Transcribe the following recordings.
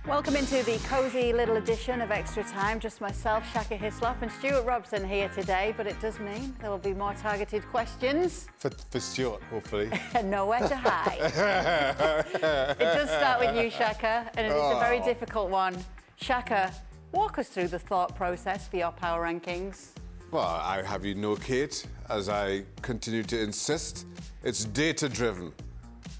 Welcome into the cosy little edition of Extra Time. Just myself, Shaka Hislop, and Stuart Robson here today, but it does mean there will be more targeted questions. For Stuart, hopefully. Nowhere to hide. It does start with you, Shaka, and it's a very difficult one. Shaka, walk us through the thought process for your power rankings. Well, I have you know, Kate, as I continue to insist, it's data-driven.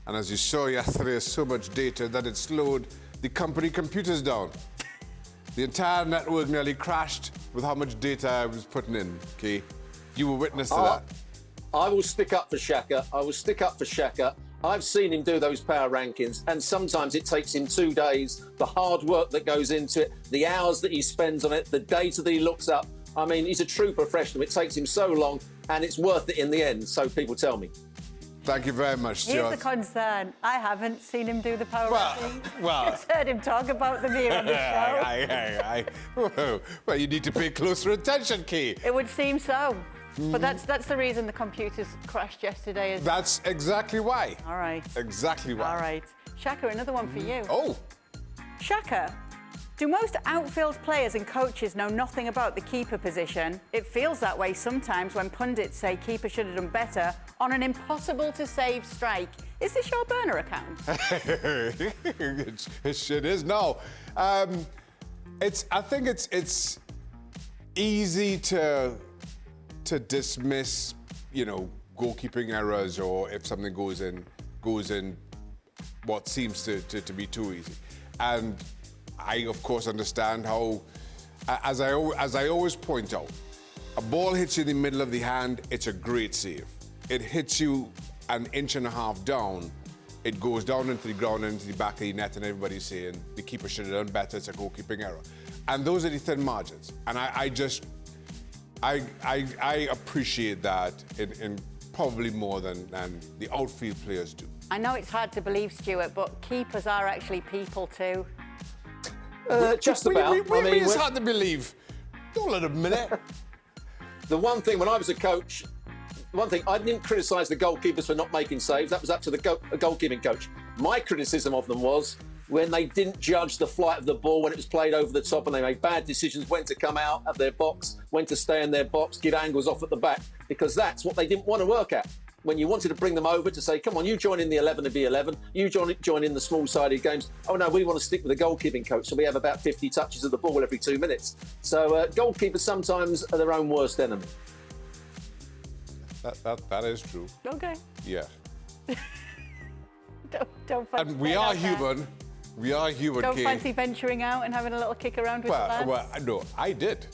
And as you saw yesterday, there's so much data that it slowed the company computers down. The entire network nearly crashed with how much data I was putting in, okay? You were witness to that. I will stick up for Shaka. I've seen him do those power rankings, and sometimes it takes him 2 days, the hard work that goes into it, the hours that he spends on it, the data that he looks up. I mean, he's a true professional. It takes him so long, and it's worth it in the end, so people tell me. Thank you very much, Stuart. Here's the concern. I haven't seen him do the power rankings. Well, Just heard him talk about them here on the show. Well, you need to pay closer attention, Kate. It would seem so. But that's the reason the computers crashed yesterday. That's exactly why. All right. Exactly why. All right. Shaka, another one for you. Oh. Shaka, do most outfield players and coaches know nothing about the keeper position? It feels that way sometimes when pundits say keeper should have done better on an impossible-to-save strike. Is this your burner account? It is. No. I think it's easy to dismiss, you know, goalkeeping errors, or if something goes in what seems to be too easy. And I, of course, understand how, as I always point out, a ball hits you in the middle of the hand, it's a great save. It hits you an inch and a half down, it goes down into the ground and into the back of the net, and everybody's saying the keeper should have done better, it's a goalkeeping error. And those are the thin margins. And I appreciate that in probably more than the outfield players do. I know it's hard to believe, Stuart, but keepers are actually people too. Just about. What do you mean it's hard to believe? Don't let him minute. The one thing, when I was a coach, I didn't criticise the goalkeepers for not making saves. That was up to the goalkeeping coach. My criticism of them was when they didn't judge the flight of the ball when it was played over the top, and they made bad decisions when to come out of their box, when to stay in their box, give angles off at the back, because that's what they didn't want to work at. When you wanted to bring them over to say, come on, you join in the 11 to be 11, you join in the small-sided games. Oh, no, we want to stick with the goalkeeping coach, so we have about 50 touches of the ball every 2 minutes. So goalkeepers sometimes are their own worst enemy. That is true. Okay. Yeah. Don't fancy And we are human. We are human, Don't Kate. fancy venturing out and having a little kick around with the lads? Well, no, I did.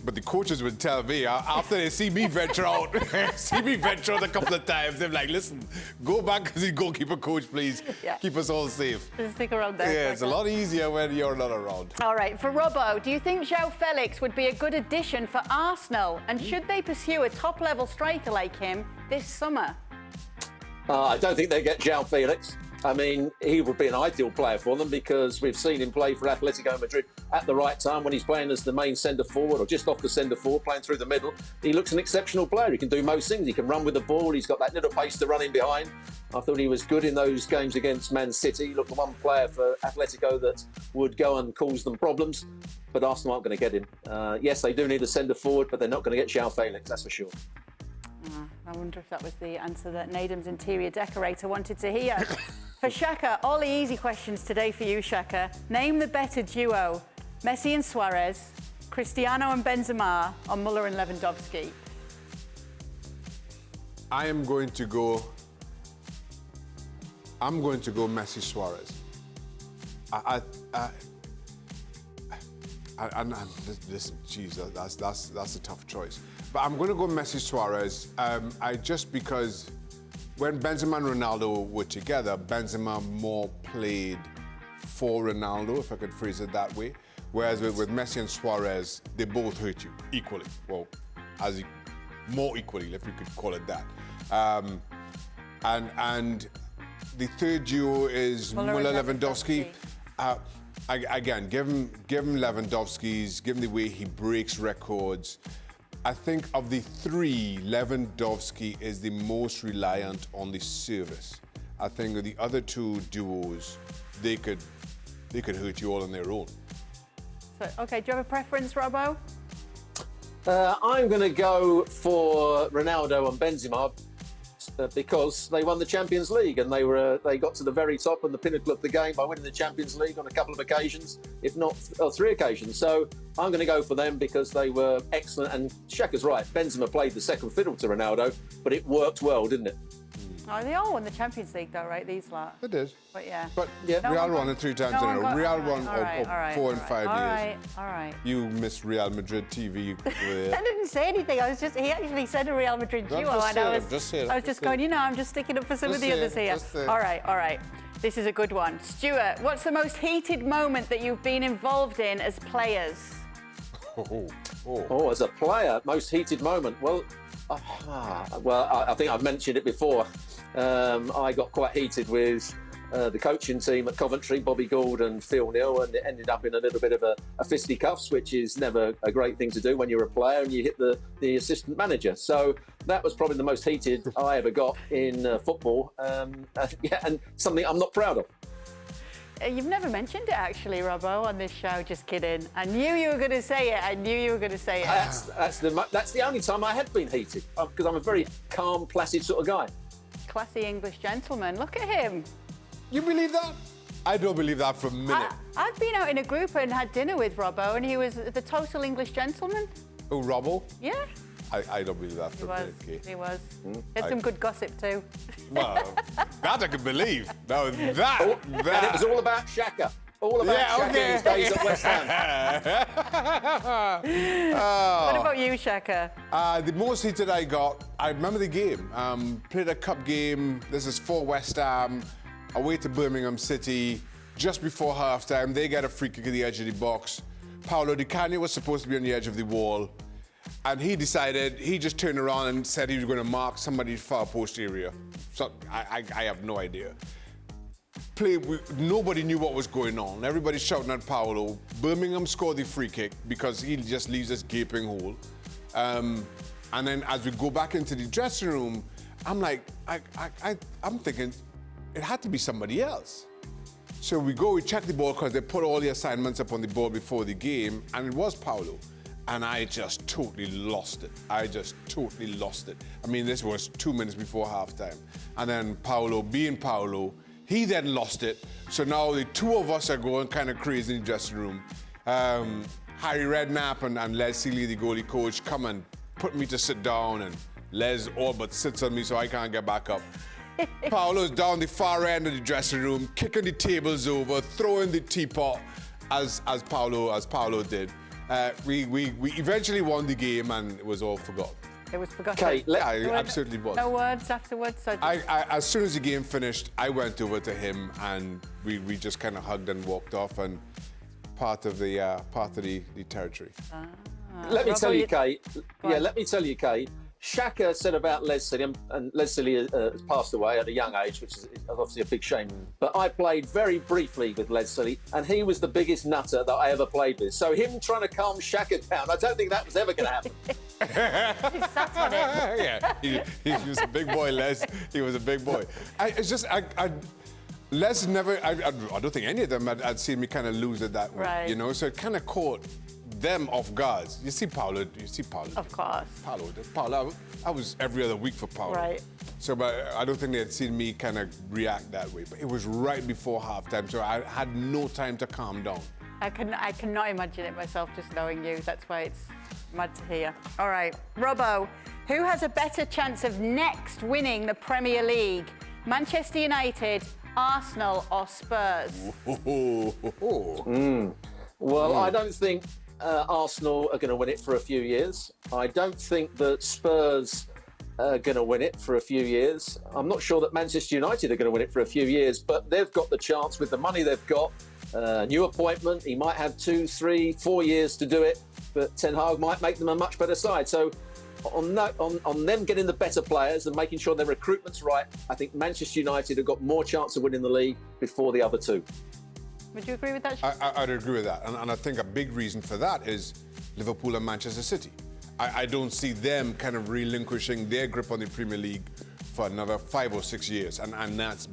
But the coaches would tell me, after they see me venture out, a couple of times, they're like, listen, go back as the goalkeeper coach, please. Yeah. Keep us all safe. Just stick around there. Yeah, it's a lot easier when you're not around. All right, for Robbo, do you think Joao Felix would be a good addition for Arsenal? And should they pursue a top-level striker like him this summer? I don't think they get Joao Felix. I mean, he would be an ideal player for them because we've seen him play for Atletico Madrid at the right time when he's playing as the main centre-forward or just off the centre-forward, playing through the middle. He looks an exceptional player. He can do most things. He can run with the ball. He's got that little pace to run in behind. I thought he was good in those games against Man City. He looked the one player for Atletico that would go and cause them problems. But Arsenal aren't going to get him. Yes, they do need a centre-forward, but they're not going to get Joao Felix, that's for sure. I wonder if that was the answer that Nadim's interior decorator wanted to hear. For Shaka, all the easy questions today for you, Shaka. Name the better duo, Messi and Suarez, Cristiano and Benzema, or Muller and Lewandowski? I'm going to go Messi Suarez. Listen, geez, that's a tough choice. But I'm going to go Messi Suarez. Just because when Benzema and Ronaldo were together, Benzema more played for Ronaldo, if I could phrase it that way. Whereas with Messi and Suarez, they both hurt you equally. Well, more equally, if you could call it that. And the third duo is Muller Lewandowski. Again, give him Lewandowski's, give him the way he breaks records. I think of the three, Lewandowski is the most reliant on the service. I think of the other two duos, they could they could hurt you all on their own. So, okay, do you have a preference, Robbo? I'm going to go for Ronaldo and Benzema because they won the Champions League and they got to the very top and the pinnacle of the game by winning the Champions League on a couple of occasions, if not 3 occasions. So I'm going to go for them because they were excellent. And Shaka's right, Benzema played the second fiddle to Ronaldo, but it worked well, didn't it? Oh, they all won the Champions League, though, right? These lot. They did. But yeah. But Yeah. Real won it 3 times in a row. Real won all right, 4 and 5 years. All right. You missed Real Madrid TV. I didn't say anything. He actually said a Real Madrid duo, and I was just going, I'm just sticking up for some of the others here. All right. This is a good one. Stuart, what's the most heated moment that you've been involved in as players? As a player, most heated moment. Well, I think I've mentioned it before. I got quite heated with the coaching team at Coventry, Bobby Gould and Phil Neal, and it ended up in a little bit of a fisticuffs, which is never a great thing to do when you're a player and you hit the assistant manager. So that was probably the most heated I ever got in football, and something I'm not proud of. You've never mentioned it, actually, Robbo, on this show. Just kidding. I knew you were going to say it. That's the only time I had been heated, because I'm a very calm, placid sort of guy. Classy English gentleman. Look at him. You believe that? I don't believe that for a minute. I've been out in a group and had dinner with Robbo, and he was the total English gentleman. Oh, Robbo? Yeah. I don't believe that for a minute, Kate. He was. He had some good gossip too. Well, that I can believe. No, that. And it was all about Shaka. All about Shaka in his days at West Ham. What about you, Shaka? The most heated I got, I remember the game. Played a cup game. This is for West Ham, away to Birmingham City. Just before halftime, they get a free kick at the edge of the box. Paolo Di Canio was supposed to be on the edge of the wall. And he just turned around and said he was going to mark somebody's far post area. So I have no idea. Nobody knew what was going on. Everybody's shouting at Paolo. Birmingham scored the free kick because he just leaves this gaping hole. And then as we go back into the dressing room, I'm like, I'm thinking it had to be somebody else. So we check the ball because they put all the assignments up on the board before the game, and it was Paolo. And I just totally lost it. I mean, this was 2 minutes before halftime. And then Paolo, being Paolo, he then lost it. So now the two of us are going kind of crazy in the dressing room. Harry Redknapp and Les Seeley, the goalie coach, come and put me to sit down, and Les all but sits on me so I can't get back up. Paolo's down the far end of the dressing room, kicking the tables over, throwing the teapot as Paolo did. We eventually won the game, and it was all forgotten. It was forgotten. Kate, Absolutely was. No words afterwards. So As soon as the game finished, I went over to him, and we just kind of hugged and walked off, and part of the territory. Let me tell you, Kate. Let me tell you, Kate. Shaka said about Les Seeley, and Les Seeley has passed away at a young age, which is obviously a big shame. But I played very briefly with Les Seeley, and he was the biggest nutter that I ever played with. So him trying to calm Shaka down, I don't think that was ever going to happen. he sat on it. Yeah, he was a big boy, Les. He was a big boy. Les never, I don't think any of them had seen me kind of lose it that way, right. You know? So it kind of caught them off guard. You see Paolo. Of course. Paolo, I was every other week for Paolo. Right. So, but I don't think they had seen me kind of react that way. But it was right before halftime, so I had no time to calm down. I cannot imagine it myself, just knowing you. That's why it's mad to hear. All right, Robbo, who has a better chance of next winning the Premier League? Manchester United, Arsenal, or Spurs? Well, I don't think Arsenal are going to win it for a few years. I don't think that Spurs are going to win it for a few years. I'm not sure that Manchester United are going to win it for a few years, but they've got the chance with the money they've got. New appointment, he might have 2, 3, 4 years to do it, but Ten Hag might make them a much better side. So on them getting the better players and making sure their recruitment's right, I think Manchester United have got more chance of winning the league before the other two. Would you agree with that? I'd agree with that. And I think a big reason for that is Liverpool and Manchester City. I don't see them kind of relinquishing their grip on the Premier League for another 5 or 6 years. And that's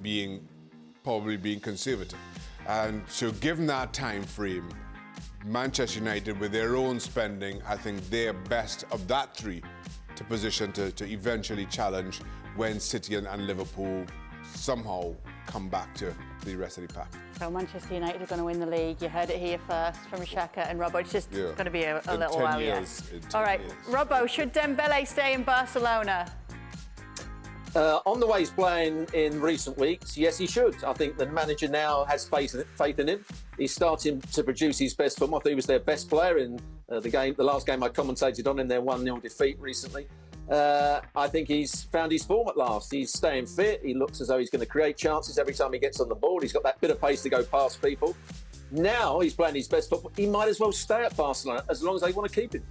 probably being conservative. And so given that time frame, Manchester United, with their own spending, I think they're best of that three to position to eventually challenge when City and Liverpool somehow come back to the rest of the pack. So Manchester United are going to win the league. You heard it here first from Shaka and Robbo. It's just going to be a little while, years, All right, years. Robbo, should Dembele stay in Barcelona? On the way he's playing in recent weeks, yes, he should. I think the manager now has faith in him. He's starting to produce his best football. I thought he was their best player in the last game I commentated on in their 1-0 defeat recently. I think he's found his form at last. He's staying fit. He looks as though he's going to create chances every time he gets on the ball. He's got that bit of pace to go past people. Now he's playing his best football. He might as well stay at Barcelona as long as they want to keep him.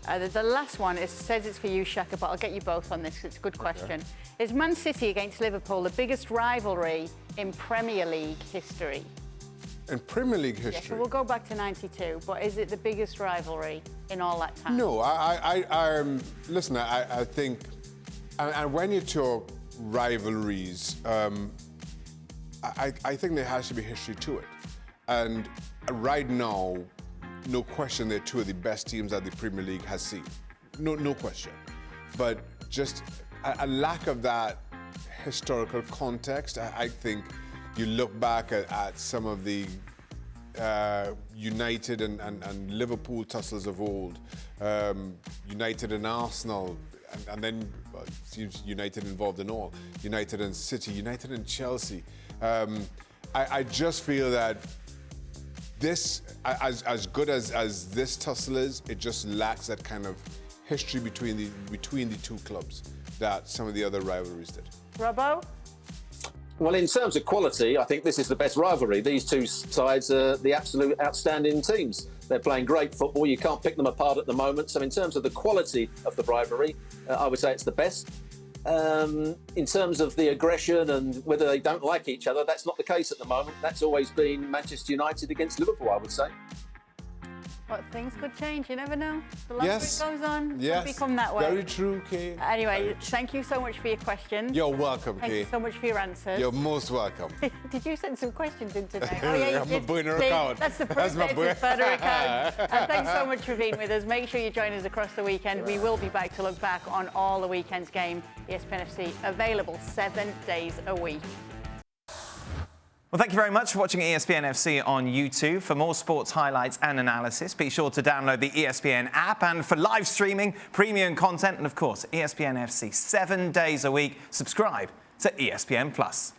The last one says it's for you, Shaka, but I'll get you both on this because it's a good question. Is Man City against Liverpool the biggest rivalry in Premier League history? In Premier League history? Yeah, so we'll go back to '92, but is it the biggest rivalry in all that time? No, listen, I think, and when you talk rivalries, I think there has to be history to it. And right now, no question, they're two of the best teams that the Premier League has seen. No question. But just a lack of that historical context, I think you look back at some of the United and Liverpool tussles of old, United and Arsenal, and then it seems United involved in all, United and City, United and Chelsea. I just feel that this, as good as this tussle is, it just lacks that kind of history between the two clubs that some of the other rivalries did. Robbo? Well, in terms of quality, I think this is the best rivalry. These two sides are the absolute outstanding teams. They're playing great football. You can't pick them apart at the moment. So in terms of the quality of the rivalry, I would say it's the best. In terms of the aggression and whether they don't like each other, that's not the case at the moment. That's always been Manchester United against Liverpool, I would say. But things could change, you never know. The longer Yes. it goes on, Yes. it'll become that way. Very true, Kay. Anyway, thank you so much for your questions. You're welcome, Thank Kay. you so much for your answers. You're most welcome. Did you send some questions in today? Oh, yeah, you I'm did. a boy in a See, account. That's the That's my proof boy. that it's a better account. And thanks so much for being with us. Make sure you join us across the weekend. We will be back to look back on all the weekend's game. ESPN FC available 7 days a week. Well, thank you very much for watching ESPN FC on YouTube. For more sports highlights and analysis, be sure to download the ESPN app. And for live streaming, premium content, and of course, ESPN FC 7 days a week, subscribe to ESPN+.